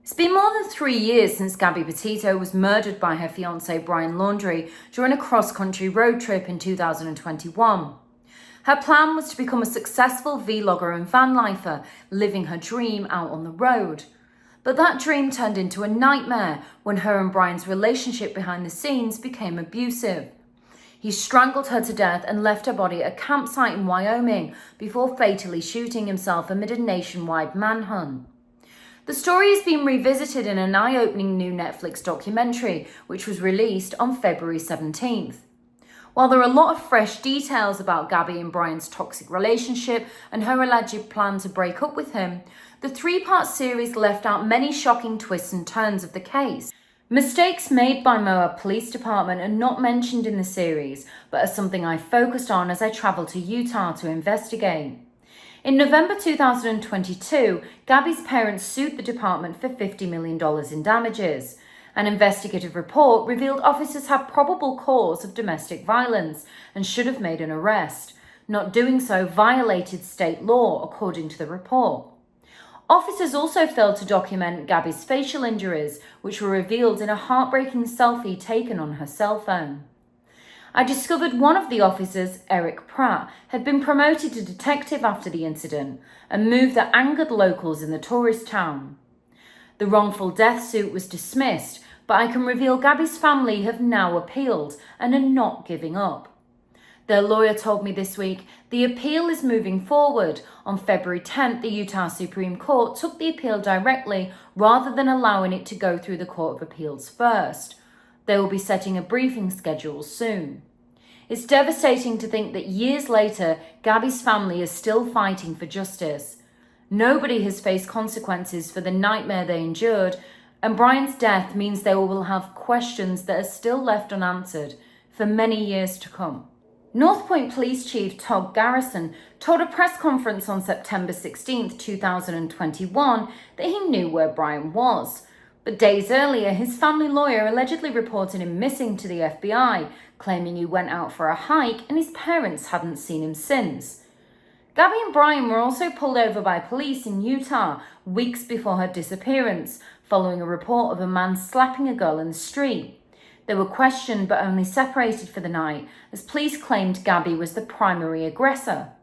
It's been more than 3 years since Gabby Petito was murdered by her fiancé Brian Laundrie during a cross-country road trip in 2021. Her plan was to become a successful vlogger and van lifer, living her dream out on the road. But that dream turned into a nightmare when her and Brian's relationship behind the scenes became abusive. He strangled her to death and left her body at a campsite in Wyoming before fatally shooting himself amid a nationwide manhunt. The story has been revisited in an eye-opening new Netflix documentary, which was released on February 17th. While there are a lot of fresh details about Gabby and Brian's toxic relationship and her alleged plan to break up with him, the three-part series left out many shocking twists and turns of the case. Mistakes made by Moab Police Department are not mentioned in the series, but are something I focused on as I travelled to Utah to investigate. In November 2022, Gabby's parents sued the department for $50 million in damages. An investigative report revealed officers had probable cause of domestic violence and should have made an arrest. Not doing so violated state law, according to the report. Officers also failed to document Gabby's facial injuries, which were revealed in a heartbreaking selfie taken on her cell phone. I discovered one of the officers, Eric Pratt, had been promoted to detective after the incident, a move that angered locals in the tourist town. The wrongful death suit was dismissed, but I can reveal Gabby's family have now appealed and are not giving up. Their lawyer told me this week the appeal is moving forward. On February 10th, the Utah Supreme Court took the appeal directly rather than allowing it to go through the Court of Appeals first. They will be setting a briefing schedule soon. It's devastating to think that years later, Gabby's family is still fighting for justice. Nobody has faced consequences for the nightmare they endured, and Brian's death means they will have questions that are still left unanswered for many years to come. North Point Police Chief Todd Garrison told a press conference on September 16, 2021 that he knew where Brian was. But days earlier, his family lawyer allegedly reported him missing to the FBI, claiming he went out for a hike and his parents hadn't seen him since. Gabby and Brian were also pulled over by police in Utah weeks before her disappearance, following a report of a man slapping a girl in the street. They were questioned but only separated for the night, as police claimed Gabby was the primary aggressor.